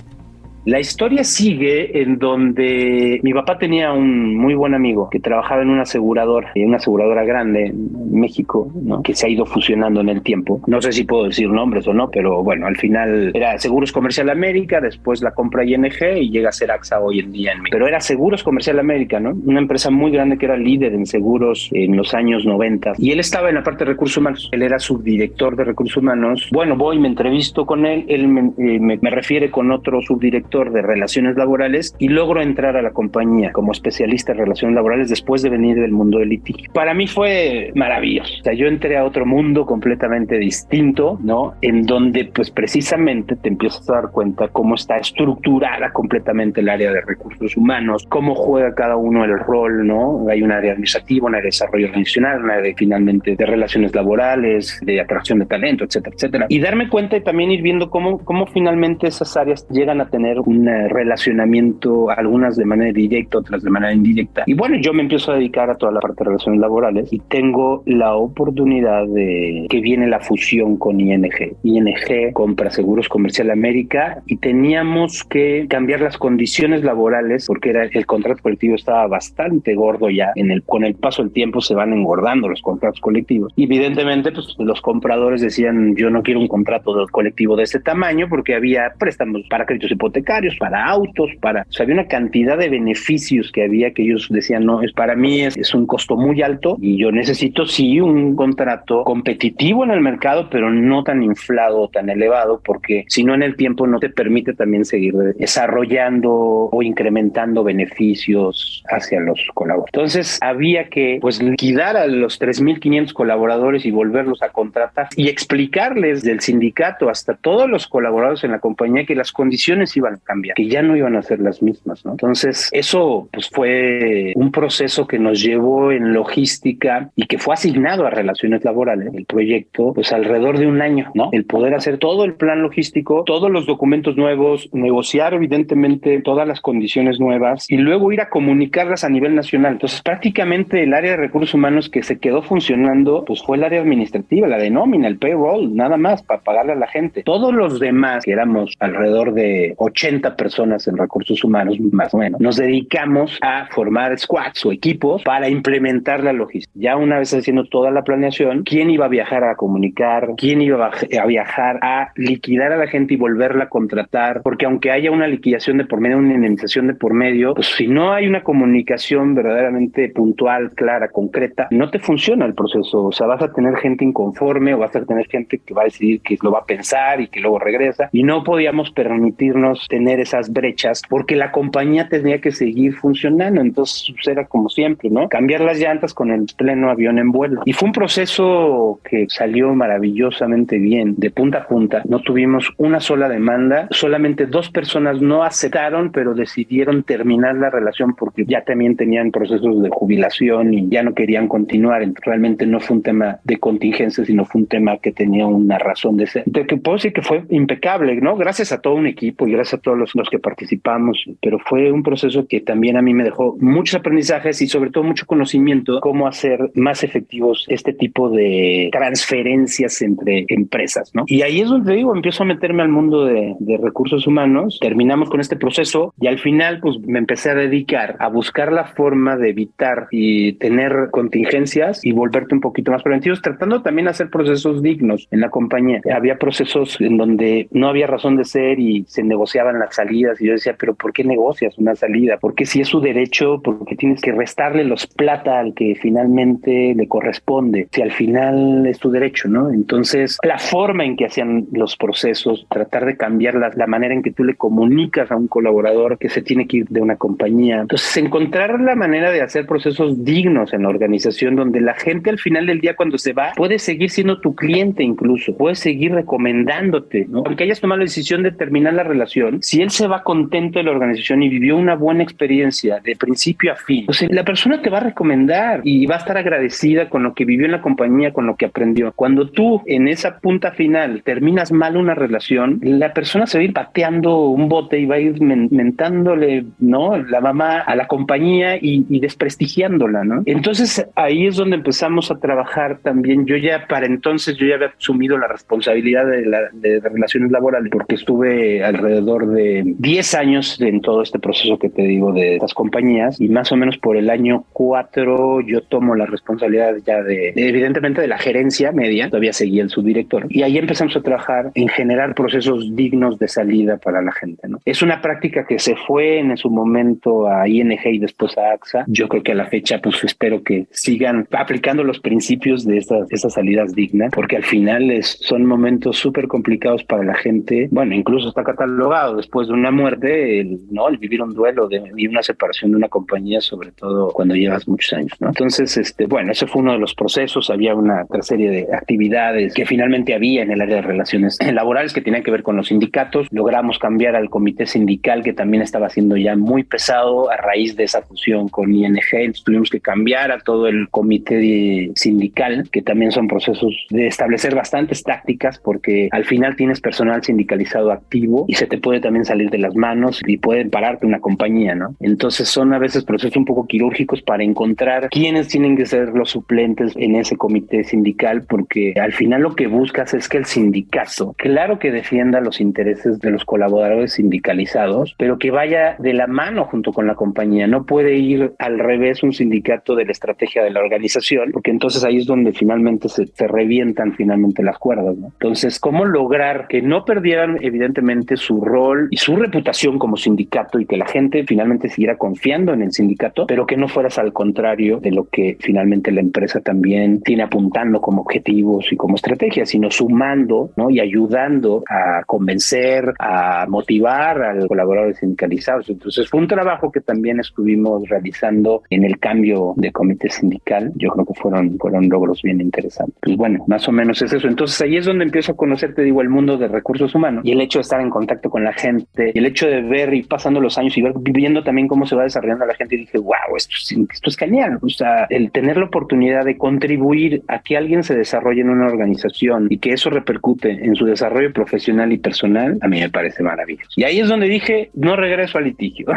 La historia sigue en donde mi papá tenía un muy buen amigo que trabajaba en una aseguradora grande en México, ¿no? Que se ha ido fusionando en el tiempo. No sé si puedo decir nombres o no, pero bueno, al final era Seguros Comercial América, después la compra ING y llega a ser AXA hoy en día en México. Pero era Seguros Comercial América, ¿no? Una empresa muy grande que era líder en seguros en los años 90. Y él estaba en la parte de recursos humanos. Él era subdirector de recursos humanos. Bueno, voy, me entrevisto con él. Él me refiere con otro subdirector de relaciones laborales y logro entrar a la compañía como especialista en relaciones laborales después de venir del mundo del litigio. Para mí fue maravilloso. O sea, yo entré a otro mundo completamente distinto, ¿no? En donde pues precisamente te empiezas a dar cuenta cómo está estructurada completamente el área de recursos humanos, cómo juega cada uno el rol, ¿no? Hay un área administrativa, un área de desarrollo organizacional, un área finalmente de relaciones laborales, de atracción de talento, etcétera, etcétera. Y darme cuenta y también ir viendo cómo finalmente esas áreas llegan a tener un relacionamiento, algunas de manera directa, otras de manera indirecta. Y bueno, yo me empiezo a dedicar a toda la parte de relaciones laborales y tengo la oportunidad de que viene la fusión con ING. ING compra Seguros Comercial América y teníamos que cambiar las condiciones laborales porque el contrato colectivo estaba bastante gordo ya. Con el paso del tiempo se van engordando los contratos colectivos. Y evidentemente, pues los compradores decían, yo no quiero un contrato colectivo de ese tamaño porque había préstamos para créditos hipotecarios, para autos, o sea, había una cantidad de beneficios que había que ellos decían, no, para mí es un costo muy alto y yo necesito sí un contrato competitivo en el mercado, pero no tan inflado, tan elevado, porque si no en el tiempo no te permite también seguir desarrollando o incrementando beneficios hacia los colaboradores. Entonces había que pues liquidar a los 3,500 colaboradores y volverlos a contratar y explicarles del sindicato hasta todos los colaboradores en la compañía que las condiciones iban a cambiar, que ya no iban a ser las mismas, ¿no? Entonces eso pues fue un proceso que nos llevó en logística y que fue asignado a relaciones laborales, el proyecto, pues alrededor de un año, ¿no? El poder hacer todo el plan logístico, todos los documentos nuevos, negociar evidentemente todas las condiciones nuevas y luego ir a comunicarlas a nivel nacional. Entonces prácticamente el área de recursos humanos que se quedó funcionando pues fue el área administrativa, la de nómina, el payroll, nada más para pagarle a la gente. Todos los demás, que éramos alrededor de 80 personas en recursos humanos, más o menos, nos dedicamos a formar squads o equipos para implementar la logística. Ya una vez haciendo toda la planeación, quién iba a viajar a comunicar, quién iba a viajar a liquidar a la gente y volverla a contratar, porque aunque haya una liquidación de por medio, una indemnización de por medio, pues si no hay una comunicación verdaderamente puntual, clara, concreta, no te funciona el proceso. O sea, vas a tener gente inconforme o vas a tener gente que va a decidir que lo va a pensar y que luego regresa, y no podíamos permitirnos tener tener esas brechas porque la compañía tenía que seguir funcionando. Entonces era como siempre, ¿no? Cambiar las llantas con el pleno avión en vuelo. Y fue un proceso que salió maravillosamente bien, de punta a punta. No tuvimos una sola demanda, solamente 2 personas no aceptaron, pero decidieron terminar la relación porque ya también tenían procesos de jubilación y ya no querían continuar. Entonces, realmente no fue un tema de contingencia, sino fue un tema que tenía una razón de ser. Entonces, que puedo decir que fue impecable, ¿no? Gracias a todo un equipo y gracias a todos los que participamos, pero fue un proceso que también a mí me dejó muchos aprendizajes y sobre todo mucho conocimiento cómo hacer más efectivos este tipo de transferencias entre empresas, ¿no? Y ahí es donde digo, empiezo a meterme al mundo de recursos humanos, terminamos con este proceso y al final pues me empecé a dedicar a buscar la forma de evitar y tener contingencias y volverte un poquito más preventivos, tratando también de hacer procesos dignos en la compañía. Había procesos en donde no había razón de ser y se negociaban las salidas y yo decía, pero ¿por qué negocias una salida? Porque si es su derecho, porque tienes que restarle los plata al que finalmente le corresponde, si al final es tu derecho, ¿no? Entonces, la forma en que hacían los procesos, tratar de cambiar la manera en que tú le comunicas a un colaborador que se tiene que ir de una compañía. Entonces, encontrar la manera de hacer procesos dignos en la organización donde la gente al final del día cuando se va puede seguir siendo tu cliente incluso, puede seguir recomendándote, ¿no? Aunque hayas tomado la decisión de terminar la relación, si él se va contento de la organización y vivió una buena experiencia de principio a fin, pues la persona te va a recomendar y va a estar agradecida con lo que vivió en la compañía, con lo que aprendió. Cuando tú en esa punta final terminas mal una relación, la persona se va a ir pateando un bote y va a ir mentándole, ¿no? La mamá a la compañía y desprestigiándola, ¿no? Entonces ahí es donde empezamos a trabajar también. Para entonces yo ya había asumido la responsabilidad de relaciones laborales porque estuve alrededor de 10 años en todo este proceso que te digo de las compañías y más o menos por el año 4 yo tomo la responsabilidad ya evidentemente de la gerencia media, todavía seguía el subdirector y ahí empezamos a trabajar en generar procesos dignos de salida para la gente, ¿no? Es una práctica que se fue en su momento a ING y después a AXA. Yo creo que a la fecha pues espero que sigan aplicando los principios de esas salidas dignas porque al final son momentos súper complicados para la gente. Bueno, incluso está catalogado después de una muerte el vivir un duelo y una separación de una compañía, sobre todo cuando llevas muchos años, ¿no? Entonces, bueno, ese fue uno de los procesos. Había una otra serie de actividades que finalmente había en el área de relaciones laborales que tenían que ver con los sindicatos. Logramos cambiar al comité sindical que también estaba siendo ya muy pesado a raíz de esa fusión con ING. Entonces, tuvimos que cambiar a todo el comité sindical, que también son procesos de establecer bastantes tácticas porque al final tienes personal sindicalizado activo y se te puede también salir de las manos y pueden pararte una compañía, ¿no? Entonces son a veces procesos un poco quirúrgicos para encontrar quiénes tienen que ser los suplentes en ese comité sindical porque al final lo que buscas es que el sindicato, claro que defienda los intereses de los colaboradores sindicalizados, pero que vaya de la mano junto con la compañía. No puede ir al revés un sindicato de la estrategia de la organización porque entonces ahí es donde finalmente se revientan finalmente las cuerdas, ¿no? Entonces, ¿cómo lograr que no perdieran evidentemente su rol y su reputación como sindicato y que la gente finalmente siguiera confiando en el sindicato, pero que no fueras al contrario de lo que finalmente la empresa también tiene apuntando como objetivos y como estrategia, sino sumando, ¿no? Y ayudando a convencer, a motivar a los colaboradores sindicalizados? Entonces fue un trabajo que también estuvimos realizando en el cambio de comité sindical. Yo creo que fueron logros bien interesantes. Pues bueno, más o menos es eso. Entonces ahí es donde empiezo a conocer, te digo, el mundo de recursos humanos y el hecho de estar en contacto con la gente y el hecho de ver y pasando los años y viviendo también cómo se va desarrollando la gente y dije, wow, esto es genial. O sea, el tener la oportunidad de contribuir a que alguien se desarrolle en una organización y que eso repercute en su desarrollo profesional y personal, a mí me parece maravilloso. Y ahí es donde dije, no regreso al litigio.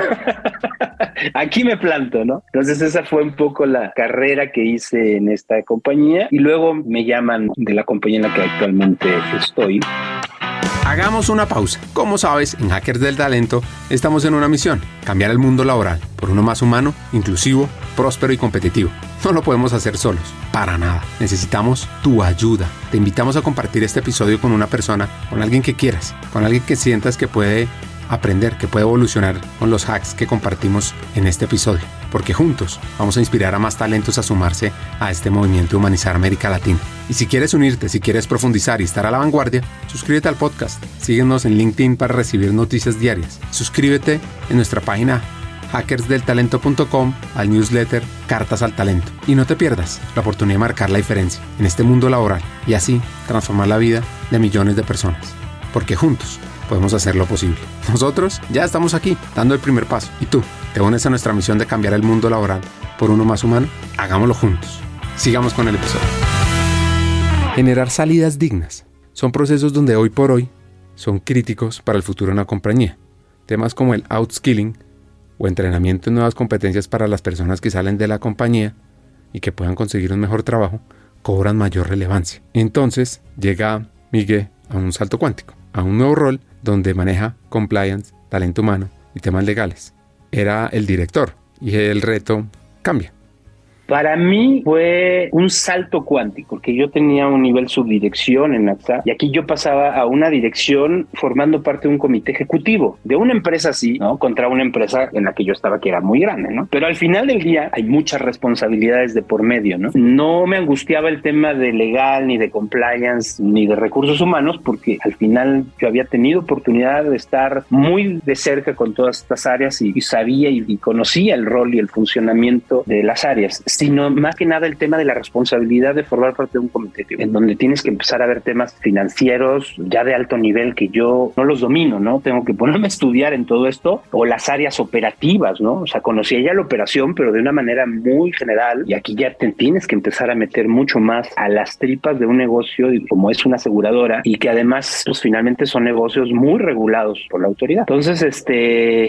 Aquí me planto, ¿no? Entonces esa fue un poco la carrera que hice en esta compañía y luego me llaman de la compañía en la que actualmente estoy. Hagamos una pausa. Como sabes, en Hackers del Talento estamos en una misión: cambiar el mundo laboral por uno más humano, inclusivo, próspero y competitivo. No lo podemos hacer solos, para nada. Necesitamos tu ayuda. Te invitamos a compartir este episodio con una persona, con alguien que quieras, con alguien que sientas que puede aprender, que puede evolucionar con los hacks que compartimos en este episodio, porque juntos vamos a inspirar a más talentos a sumarse a este movimiento de humanizar América Latina. Y si quieres unirte, si quieres profundizar y estar a la vanguardia, suscríbete al podcast, síguenos en LinkedIn para recibir noticias diarias, suscríbete en nuestra página hackersdeltalento.com, al newsletter Cartas al Talento, y no te pierdas la oportunidad de marcar la diferencia en este mundo laboral y así transformar la vida de millones de personas, porque juntos podemos hacerlo posible. Nosotros ya estamos aquí dando el primer paso, y tú te unes a nuestra misión de cambiar el mundo laboral por uno más humano. Hagámoslo juntos. Sigamos con el episodio. Generar salidas dignas son procesos donde hoy por hoy son críticos para el futuro de una compañía. Temas como el outskilling o entrenamiento en nuevas competencias para las personas que salen de la compañía y que puedan conseguir un mejor trabajo cobran mayor relevancia. Entonces llega Miguel a un salto cuántico, a un nuevo rol donde maneja compliance, talento humano y temas legales. Era el director y el reto cambia. Para mí fue un salto cuántico, porque yo tenía un nivel subdirección en AXA y aquí yo pasaba a una dirección formando parte de un comité ejecutivo de una empresa así, ¿no? Contra una empresa en la que yo estaba que era muy grande, ¿no? Pero al final del día hay muchas responsabilidades de por medio, ¿no? No me angustiaba el tema de legal, ni de compliance, ni de recursos humanos, porque al final yo había tenido oportunidad de estar muy de cerca con todas estas áreas y sabía y conocía el rol y el funcionamiento de las áreas, sino más que nada el tema de la responsabilidad de formar parte de un comité, en donde tienes que empezar a ver temas financieros ya de alto nivel que yo no los domino, ¿no? Tengo que ponerme a estudiar en todo esto, o las áreas operativas, ¿no? O sea, conocía ya la operación, pero de una manera muy general, y aquí ya te tienes que empezar a meter mucho más a las tripas de un negocio como es una aseguradora, y que además, pues finalmente son negocios muy regulados por la autoridad. Entonces,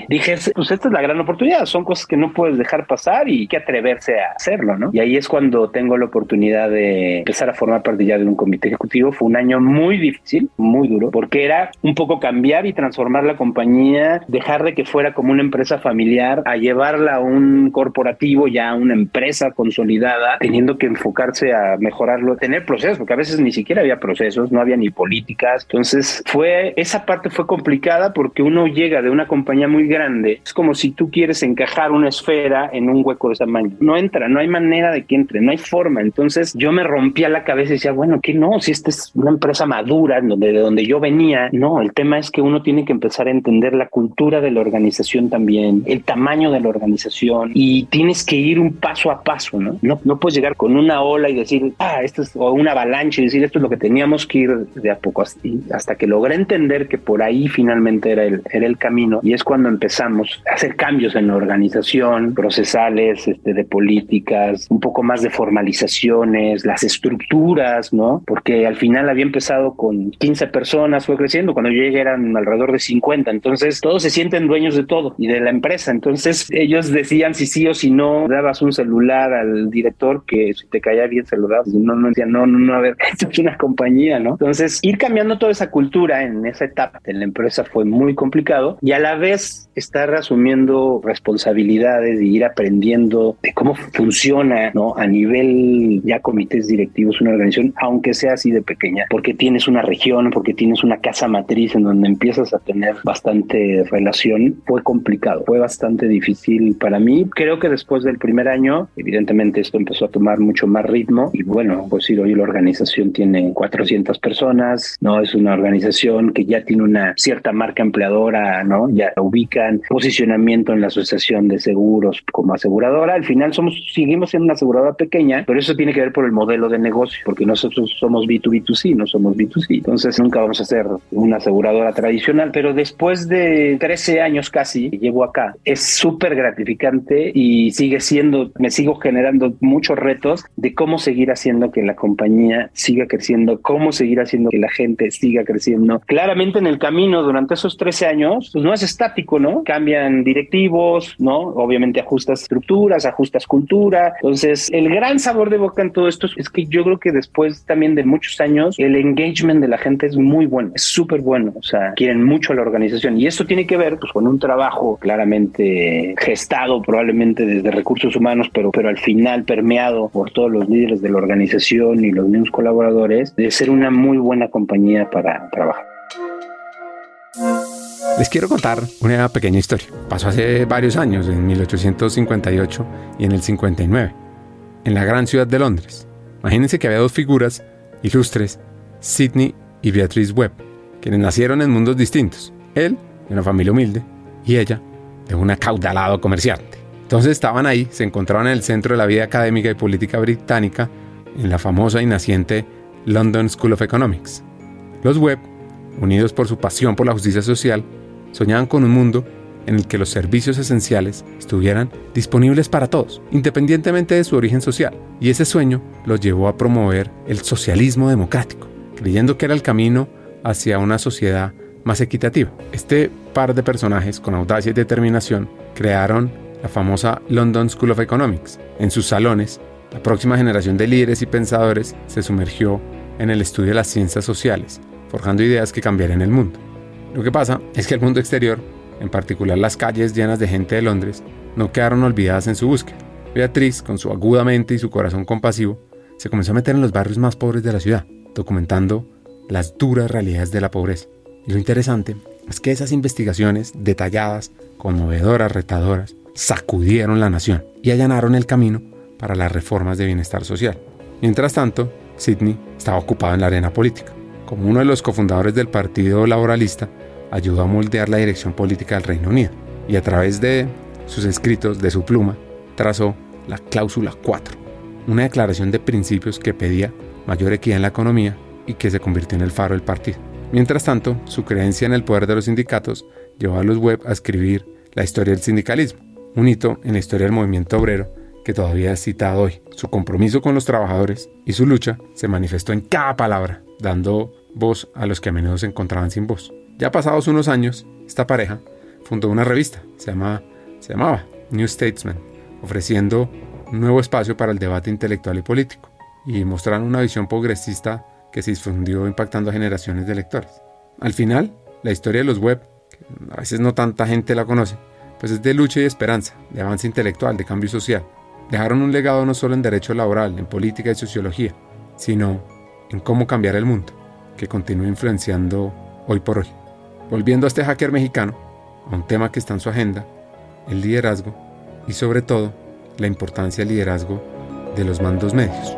dije, pues esta es la gran oportunidad, son cosas que no puedes dejar pasar y hay que atreverse a hacer, ¿no? Y ahí es cuando tengo la oportunidad de empezar a formar parte ya de un comité ejecutivo. Fue un año muy difícil, muy duro, porque era un poco cambiar y transformar la compañía, dejar de que fuera como una empresa familiar a llevarla a un corporativo, ya a una empresa consolidada, teniendo que enfocarse a mejorarlo, tener procesos, porque a veces ni siquiera había procesos, no había ni políticas. Entonces esa parte fue complicada porque uno llega de una compañía muy grande, es como si tú quieres encajar una esfera en un hueco de ese tamaño. No entra, no hay manera de que entre, no hay forma. Entonces yo me rompía la cabeza y decía, bueno, ¿qué no? Si esta es una empresa madura de donde yo venía. No, el tema es que uno tiene que empezar a entender la cultura de la organización también, el tamaño de la organización, y tienes que ir un paso a paso, ¿no? No puedes llegar con una ola y decir, o una avalancha y decir, esto es lo que teníamos que ir de a poco, hasta que logré entender que por ahí finalmente era el camino, y es cuando empezamos a hacer cambios en la organización, procesales, de políticas, un poco más de formalizaciones, las estructuras, ¿no? Porque al final había empezado con 15 personas, fue creciendo, cuando yo llegué eran alrededor de 50, entonces todos se sienten dueños de todo y de la empresa, entonces ellos decían si sí o si no, dabas un celular al director que si te caía bien se lo dabas, no decían, no, a ver, esto es una compañía, ¿no? Entonces ir cambiando toda esa cultura en esa etapa de la empresa fue muy complicado, y a la vez estar asumiendo responsabilidades y ir aprendiendo de cómo funciona, ¿no? A nivel ya comités directivos, una organización, aunque sea así de pequeña, porque tienes una región, porque tienes una casa matriz en donde empiezas a tener bastante relación. Fue complicado, fue bastante difícil para mí. Creo que después del primer año, evidentemente esto empezó a tomar mucho más ritmo, y bueno, pues sí, hoy la organización tiene 400 personas, ¿no? Es una organización que ya tiene una cierta marca empleadora, ¿no? Ya la ubican, posicionamiento en la Asociación de Seguros como aseguradora. Al final seguimos siendo una aseguradora pequeña, pero eso tiene que ver por el modelo de negocio, porque nosotros somos B2B2C, no somos B2C. Entonces nunca vamos a ser una aseguradora tradicional, pero después de 13 años casi que llevo acá, es súper gratificante y me sigo generando muchos retos de cómo seguir haciendo que la compañía siga creciendo, cómo seguir haciendo que la gente siga creciendo. Claramente en el camino durante esos 13 años, pues no es estático, ¿no? Cambian directivos, ¿no? Obviamente ajustas estructuras, ajustas cultura. Entonces, el gran sabor de boca en todo esto es que yo creo que después también de muchos años, el engagement de la gente es muy bueno, es súper bueno. O sea, quieren mucho a la organización, y esto tiene que ver pues con un trabajo claramente gestado probablemente desde recursos humanos, pero al final permeado por todos los líderes de la organización y los mismos colaboradores, de ser una muy buena compañía para trabajar. Les quiero contar una pequeña historia. Pasó hace varios años, en 1858 y en el 59, en la gran ciudad de Londres. Imagínense que había dos figuras ilustres, Sidney y Beatrice Webb, quienes nacieron en mundos distintos. Él, de una familia humilde, y ella, de un acaudalado comerciante. Entonces estaban ahí, se encontraban en el centro de la vida académica y política británica, en la famosa y naciente London School of Economics. Los Webb, unidos por su pasión por la justicia social, soñaban con un mundo en el que los servicios esenciales estuvieran disponibles para todos, independientemente de su origen social. Y ese sueño los llevó a promover el socialismo democrático, creyendo que era el camino hacia una sociedad más equitativa. Este par de personajes, con audacia y determinación, crearon la famosa London School of Economics. En sus salones, la próxima generación de líderes y pensadores se sumergió en el estudio de las ciencias sociales, forjando ideas que cambiarían el mundo. Lo que pasa es que el mundo exterior, en particular las calles llenas de gente de Londres, no quedaron olvidadas en su búsqueda. Beatriz, con su aguda mente y su corazón compasivo, se comenzó a meter en los barrios más pobres de la ciudad, documentando las duras realidades de la pobreza. Y lo interesante es que esas investigaciones detalladas, conmovedoras, retadoras, sacudieron la nación y allanaron el camino para las reformas de bienestar social. Mientras tanto, Sidney estaba ocupado en la arena política. Como uno de los cofundadores del Partido Laboralista, ayudó a moldear la dirección política del Reino Unido y a través de sus escritos, de su pluma, trazó la Cláusula 4, una declaración de principios que pedía mayor equidad en la economía y que se convirtió en el faro del partido. Mientras tanto, su creencia en el poder de los sindicatos llevó a los Webb a escribir la historia del sindicalismo, un hito en la historia del movimiento obrero que todavía es citado hoy. Su compromiso con los trabajadores y su lucha se manifestó en cada palabra, dando voz a los que a menudo se encontraban sin voz. Ya pasados unos años, esta pareja fundó una revista, se llamaba New Statesman, ofreciendo un nuevo espacio para el debate intelectual y político, y mostraron una visión progresista que se difundió impactando a generaciones de lectores. Al final, la historia de los Webb, que a veces no tanta gente la conoce, pues es de lucha y esperanza, de avance intelectual, de cambio social. Dejaron un legado no solo en derecho laboral, en política y sociología, sino en cómo cambiar el mundo, que continúa influenciando hoy por hoy. Volviendo a este hacker mexicano, a un tema que está en su agenda, el liderazgo y sobre todo la importancia del liderazgo de los mandos medios.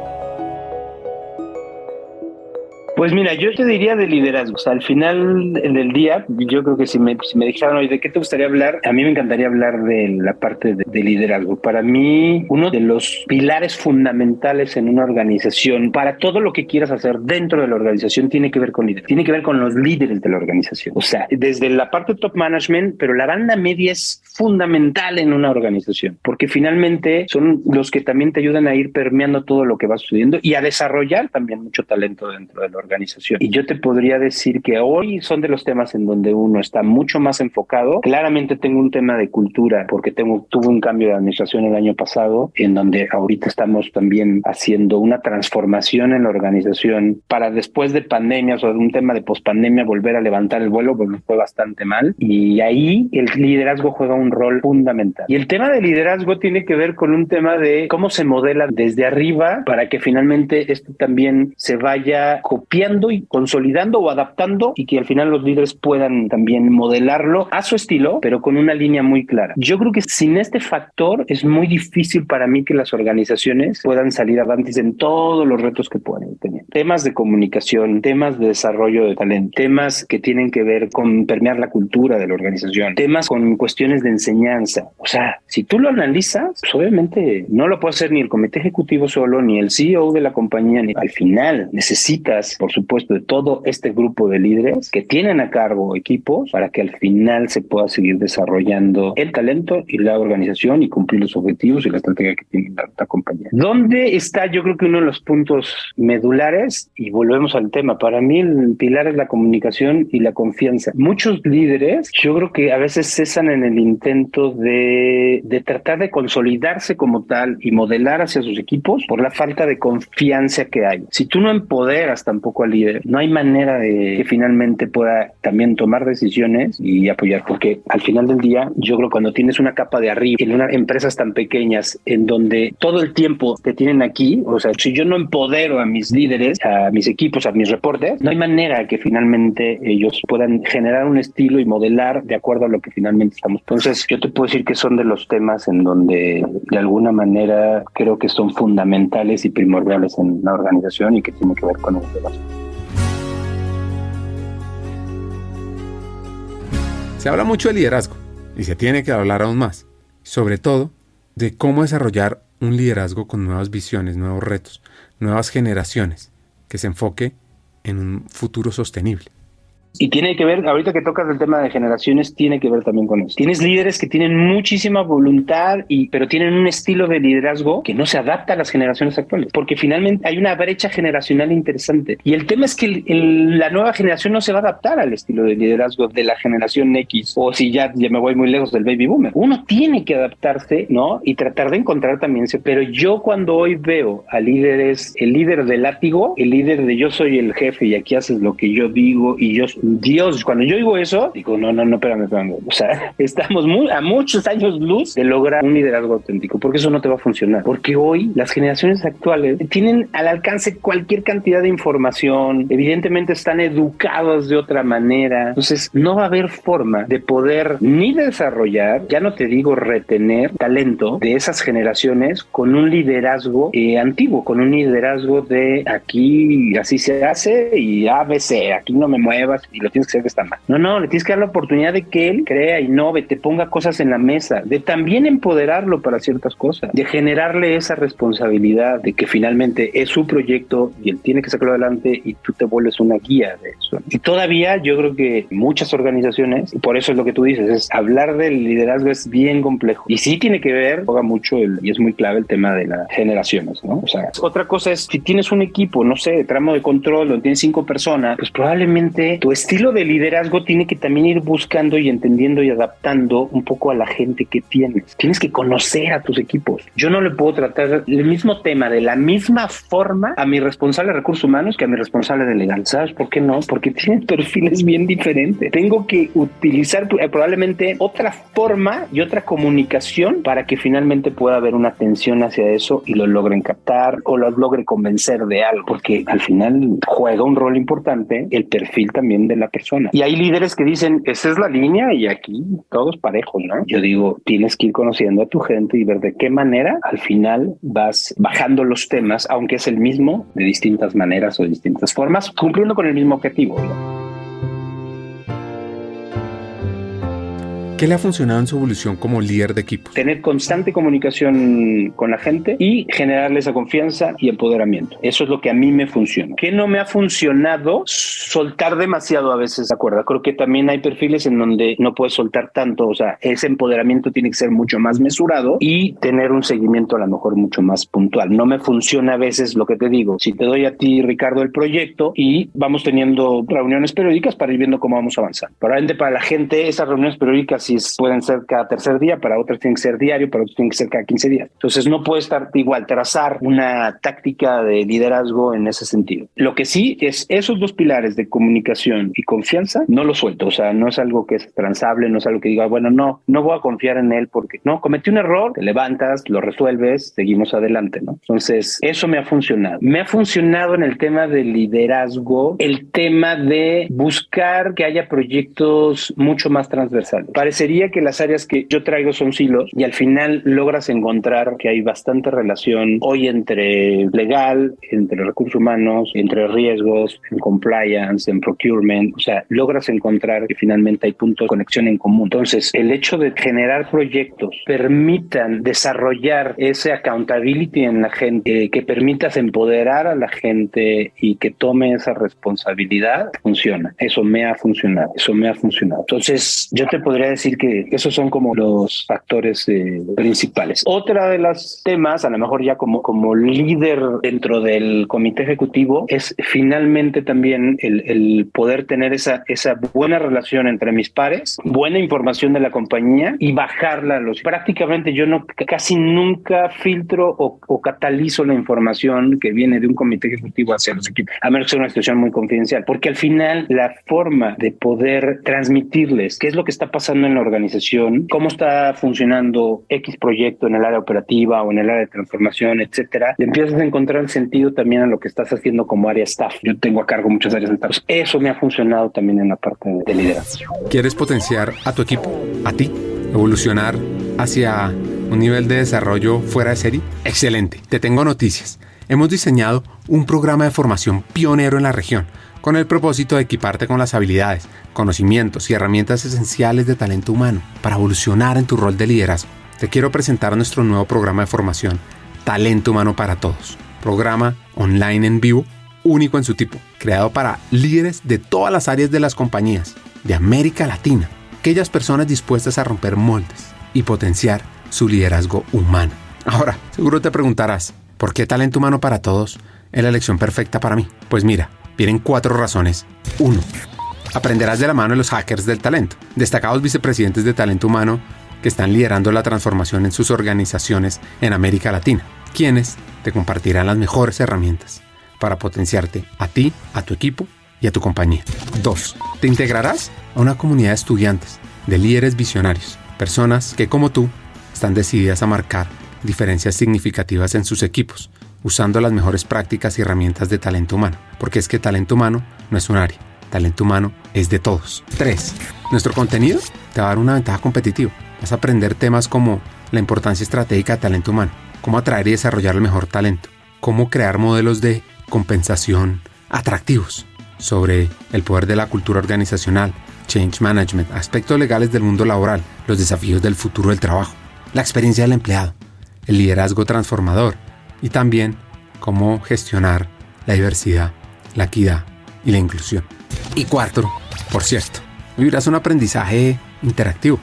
Pues mira, yo te diría de liderazgo. O sea, al final del día, yo creo que si me dijeran, oye, ¿de qué te gustaría hablar? A mí me encantaría hablar de la parte de liderazgo. Para mí, uno de los pilares fundamentales en una organización, para todo lo que quieras hacer dentro de la organización, tiene que ver con líderes. Tiene que ver con los líderes de la organización. O sea, desde la parte top management, pero la banda media es fundamental en una organización, porque finalmente son los que también te ayudan a ir permeando todo lo que va sucediendo y a desarrollar también mucho talento dentro de la organización. Y yo te podría decir que hoy son de los temas en donde uno está mucho más enfocado. Claramente tengo un tema de cultura porque tuve un cambio de administración el año pasado, en donde ahorita estamos también haciendo una transformación en la organización para después de pandemia, o sea, un tema de pospandemia, volver a levantar el vuelo, porque fue bastante mal. Y ahí el liderazgo juega un rol fundamental. Y el tema de liderazgo tiene que ver con un tema de cómo se modela desde arriba para que finalmente esto también se vaya copiando y consolidando o adaptando y que al final los líderes puedan también modelarlo a su estilo, pero con una línea muy clara. Yo creo que sin este factor es muy difícil para mí que las organizaciones puedan salir avantes en todos los retos que pueden tener. Temas de comunicación, temas de desarrollo de talento, temas que tienen que ver con permear la cultura de la organización, temas con cuestiones de enseñanza. O sea, si tú lo analizas, pues obviamente no lo puede hacer ni el comité ejecutivo solo, ni el CEO de la compañía. Al final necesitas, por supuesto, de todo este grupo de líderes que tienen a cargo equipos para que al final se pueda seguir desarrollando el talento y la organización y cumplir los objetivos y la estrategia que tiene la compañía. ¿Dónde está? Yo creo que uno de los puntos medulares, y volvemos al tema, para mí el pilar es la comunicación y la confianza. Muchos líderes, yo creo que a veces cesan en el intento de tratar de consolidarse como tal y modelar hacia sus equipos por la falta de confianza que hay. Si tú no empoderas tampoco poco al líder, no hay manera de que finalmente pueda también tomar decisiones y apoyar, porque al final del día, yo creo que cuando tienes una capa de arriba en unas empresas tan pequeñas en donde todo el tiempo te tienen aquí, o sea, si yo no empodero a mis líderes, a mis equipos, a mis reportes, no hay manera que finalmente ellos puedan generar un estilo y modelar de acuerdo a lo que finalmente estamos. Entonces, yo te puedo decir que son de los temas en donde de alguna manera creo que son fundamentales y primordiales en la organización y que tiene que ver con el liderazgo. Se habla mucho de liderazgo y se tiene que hablar aún más, sobre todo de cómo desarrollar un liderazgo con nuevas visiones, nuevos retos, nuevas generaciones, que se enfoque en un futuro sostenible. Y tiene que ver, ahorita que tocas el tema de generaciones, tiene que ver también con eso. Tienes líderes que tienen muchísima voluntad, pero tienen un estilo de liderazgo que no se adapta a las generaciones actuales, porque finalmente hay una brecha generacional interesante. Y el tema es que la nueva generación no se va a adaptar al estilo de liderazgo de la generación X, o si ya me voy muy lejos del baby boomer. Uno tiene que adaptarse, ¿no? Y tratar de encontrar también, pero yo cuando hoy veo a líderes, el líder del látigo, el líder de yo soy el jefe y aquí haces lo que yo digo y yo Dios, cuando yo digo eso, digo, no, espérame. O sea, estamos a muchos años luz de lograr un liderazgo auténtico, porque eso no te va a funcionar. Porque hoy las generaciones actuales tienen al alcance cualquier cantidad de información, evidentemente están educados de otra manera, entonces no va a haber forma de poder ni desarrollar, ya no te digo retener talento de esas generaciones con un liderazgo antiguo, con un liderazgo de aquí así se hace y ABC, aquí no me muevas y lo tienes que hacer que está mal. No, le tienes que dar la oportunidad de que él crea, innove, te ponga cosas en la mesa, de también empoderarlo para ciertas cosas, de generarle esa responsabilidad de que finalmente es su proyecto y él tiene que sacarlo adelante y tú te vuelves una guía de eso. Y todavía yo creo que muchas organizaciones, y por eso es lo que tú dices, es hablar del liderazgo es bien complejo. Y sí tiene que ver, juega mucho y es muy clave el tema de las generaciones, ¿no? O sea, otra cosa es, si tienes un equipo, no sé, tramo de control, donde tienes 5 personas, pues probablemente tu estilo de liderazgo tiene que también ir buscando y entendiendo y adaptando un poco a la gente que tienes. Tienes que conocer a tus equipos. Yo no le puedo tratar el mismo tema de la misma forma a mi responsable de recursos humanos que a mi responsable de legal. ¿Sabes por qué no? Porque tienen perfiles bien diferentes. Tengo que utilizar probablemente otra forma y otra comunicación para que finalmente pueda haber una atención hacia eso y lo logren captar o lo logre convencer de algo. Porque al final juega un rol importante el perfil también de la persona. Y hay líderes que dicen, esa es la línea y aquí todos parejos, ¿no? Yo digo, tienes que ir conociendo a tu gente y ver de qué manera al final vas bajando los temas, aunque es el mismo, de distintas maneras o de distintas formas, cumpliendo con el mismo objetivo, ¿no? ¿Qué le ha funcionado en su evolución como líder de equipos? Tener constante comunicación con la gente y generarle esa confianza y empoderamiento. Eso es lo que a mí me funciona. ¿Qué no me ha funcionado? Soltar demasiado a veces, ¿de acuerdo? Creo que también hay perfiles en donde no puedes soltar tanto, o sea, ese empoderamiento tiene que ser mucho más mesurado y tener un seguimiento a lo mejor mucho más puntual. No me funciona a veces lo que te digo. Si te doy a ti, Ricardo, el proyecto y vamos teniendo reuniones periódicas para ir viendo cómo vamos a avanzar. Probablemente para la gente esas reuniones periódicas pueden ser cada tercer día, para otros tienen que ser diario, para otros tienen que ser cada 15 días. Entonces no puede estar igual, trazar una táctica de liderazgo en ese sentido. Lo que sí es esos dos pilares de comunicación y confianza, no lo suelto, o sea, no es algo que es transable, no es algo que diga, bueno, no voy a confiar en él porque no, cometí un error, te levantas, lo resuelves, seguimos adelante, ¿no? Entonces, eso me ha funcionado. Me ha funcionado en el tema del liderazgo, el tema de buscar que haya proyectos mucho más transversales. Parecería que las áreas que yo traigo son silos y al final logras encontrar que hay bastante relación hoy entre legal, entre recursos humanos, entre riesgos, en compliance, en procurement, o sea, logras encontrar que finalmente hay puntos de conexión en común. Entonces, el hecho de generar proyectos permitan desarrollar ese accountability en la gente, que permitas empoderar a la gente y que tome esa responsabilidad, funciona. Eso me ha funcionado. Entonces, yo te podría decir decir que esos son como los factores principales. Otra de los temas, a lo mejor ya como líder dentro del comité ejecutivo, es finalmente también el poder tener esa buena relación entre mis pares, buena información de la compañía y bajarla a los... Prácticamente yo casi nunca filtro o catalizo la información que viene de un comité ejecutivo hacia los equipos, a menos que sea una situación muy confidencial, porque al final la forma de poder transmitirles qué es lo que está pasando en la organización, cómo está funcionando X proyecto en el área operativa o en el área de transformación, etcétera, le empiezas a encontrar sentido también a lo que estás haciendo como área staff. Yo tengo a cargo muchas áreas de staff. Eso me ha funcionado también en la parte de liderazgo. ¿Quieres potenciar a tu equipo, a ti, evolucionar hacia un nivel de desarrollo fuera de serie? Excelente, te tengo noticias. Hemos diseñado un programa de formación pionero en la región, con el propósito de equiparte con las habilidades, conocimientos y herramientas esenciales de talento humano para evolucionar en tu rol de liderazgo. Te quiero presentar nuestro nuevo programa de formación, Talento Humano para Todos. Programa online en vivo, único en su tipo, creado para líderes de todas las áreas de las compañías de América Latina, aquellas personas dispuestas a romper moldes y potenciar su liderazgo humano. Ahora, seguro te preguntarás, ¿por qué Talento Humano para Todos es la elección perfecta para mí? Pues mira, vienen 4 razones. 1. Aprenderás de la mano de los hackers del talento, destacados vicepresidentes de talento humano que están liderando la transformación en sus organizaciones en América Latina, quienes te compartirán las mejores herramientas para potenciarte a ti, a tu equipo y a tu compañía. 2. Te integrarás a una comunidad de estudiantes, de líderes visionarios, personas que como tú están decididas a marcar diferencias significativas en sus equipos, usando las mejores prácticas y herramientas de talento humano, porque es que talento humano no es un área, talento humano es de todos. 3. Nuestro contenido te va a dar una ventaja competitiva. Vas a aprender temas como la importancia estratégica de talento humano, cómo atraer y desarrollar el mejor talento, cómo crear modelos de compensación atractivos, sobre el poder de la cultura organizacional, change management, aspectos legales del mundo laboral, los desafíos del futuro del trabajo, la experiencia del empleado, el liderazgo transformador y también cómo gestionar la diversidad, la equidad y la inclusión. Y 4, por cierto, vivirás un aprendizaje interactivo,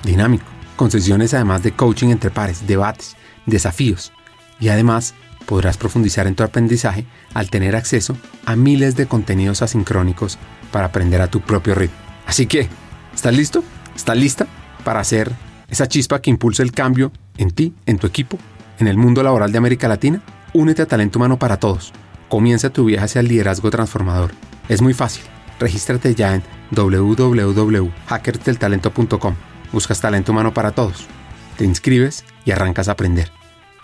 dinámico, con sesiones además de coaching entre pares, debates, desafíos y además podrás profundizar en tu aprendizaje al tener acceso a miles de contenidos asincrónicos para aprender a tu propio ritmo. Así que, ¿estás listo? ¿Estás lista para hacer esa chispa que impulse el cambio en ti, en tu equipo, en el mundo laboral de América Latina? Únete a Talento Humano para Todos. Comienza tu viaje hacia el liderazgo transformador. Es muy fácil. Regístrate ya en www.hackersdeltalento.com. Buscas Talento Humano para Todos. Te inscribes y arrancas a aprender.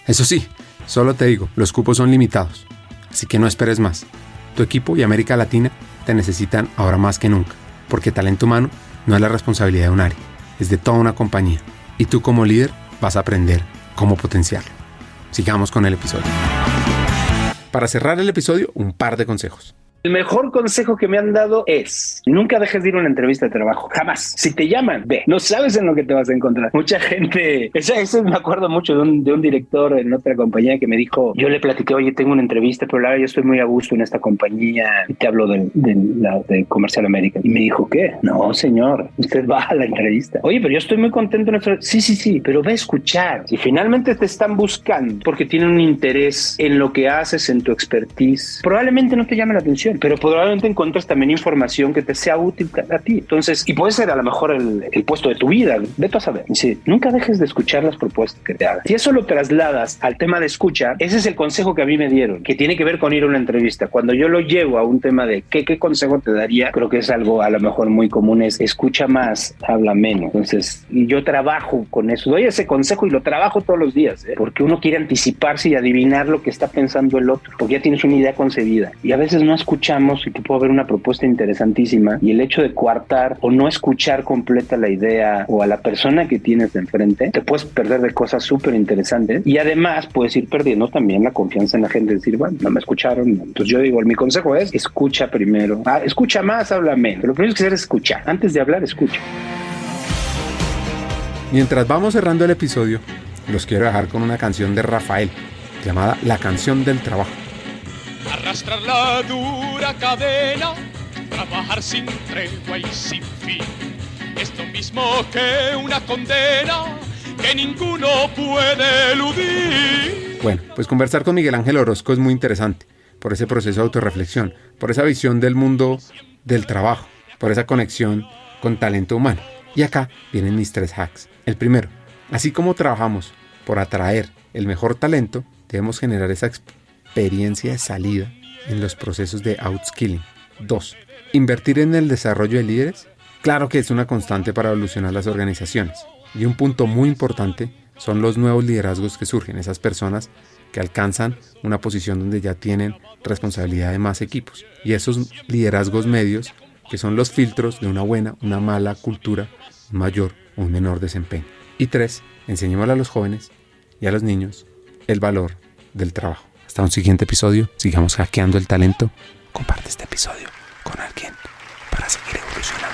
Eso sí, solo te digo, los cupos son limitados. Así que no esperes más. Tu equipo y América Latina te necesitan ahora más que nunca. Porque talento humano no es la responsabilidad de un área, es de toda una compañía. Y tú como líder vas a aprender cómo potenciarlo. Sigamos con el episodio. Para cerrar el episodio, un par de consejos. El mejor consejo que me han dado es nunca dejes de ir a una entrevista de trabajo, jamás. Si te llaman, ve, no sabes en lo que te vas a encontrar. Mucha gente, eso me acuerdo mucho de un director en otra compañía que me dijo, yo le platiqué, oye, tengo una entrevista, pero la verdad yo estoy muy a gusto en esta compañía y te hablo de Comercial América. Y me dijo, ¿qué? No, señor, usted va a la entrevista. Oye, pero yo estoy muy contento en esta... Sí, pero ve a escuchar. Si finalmente te están buscando porque tienen un interés en lo que haces, en tu expertise, probablemente no te llame la atención, pero probablemente encuentres también información que te sea útil a ti. Entonces, y puede ser a lo mejor el puesto de tu vida. Vete a saber. Dice, nunca dejes de escuchar las propuestas que te hagan. Si eso lo trasladas al tema de escucha, ese es el consejo que a mí me dieron, que tiene que ver con ir a una entrevista. Cuando yo lo llevo a un tema de qué consejo te daría, creo que es algo a lo mejor muy común, es escucha más, habla menos. Entonces, y yo trabajo con eso. Doy ese consejo y lo trabajo todos los días, porque uno quiere anticiparse y adivinar lo que está pensando el otro, porque ya tienes una idea concebida. Y a veces no escuchamos y que puede haber una propuesta interesantísima y el hecho de coartar o no escuchar completa la idea o a la persona que tienes de enfrente, te puedes perder de cosas súper interesantes y además puedes ir perdiendo también la confianza en la gente, decir, bueno, no me escucharon. Entonces yo digo, mi consejo es escucha primero. Escucha más, habla menos. Lo primero que hacer es escuchar. Antes de hablar, escucha. Mientras vamos cerrando el episodio, los quiero dejar con una canción de Rafael llamada La Canción del Trabajo. Arrastrar la dura cadena, trabajar sin tregua y sin fin, es lo mismo que una condena que ninguno puede eludir. Bueno, pues conversar con Miguel Ángel Orozco es muy interesante, por ese proceso de autorreflexión, por esa visión del mundo del trabajo, por esa conexión con talento humano. Y acá vienen mis 3 hacks. El primero, así como trabajamos por atraer el mejor talento, debemos generar esa experiencia de salida en los procesos de outskilling. 2. Invertir en el desarrollo de líderes. Claro que es una constante para evolucionar las organizaciones. Y un punto muy importante son los nuevos liderazgos que surgen, esas personas que alcanzan una posición donde ya tienen responsabilidad de más equipos. Y esos liderazgos medios, que son los filtros de una buena, una mala cultura, un mayor o un menor desempeño. Y 3, enseñémosle a los jóvenes y a los niños el valor del trabajo. Hasta un siguiente episodio, sigamos hackeando el talento. Comparte este episodio con alguien para seguir evolucionando.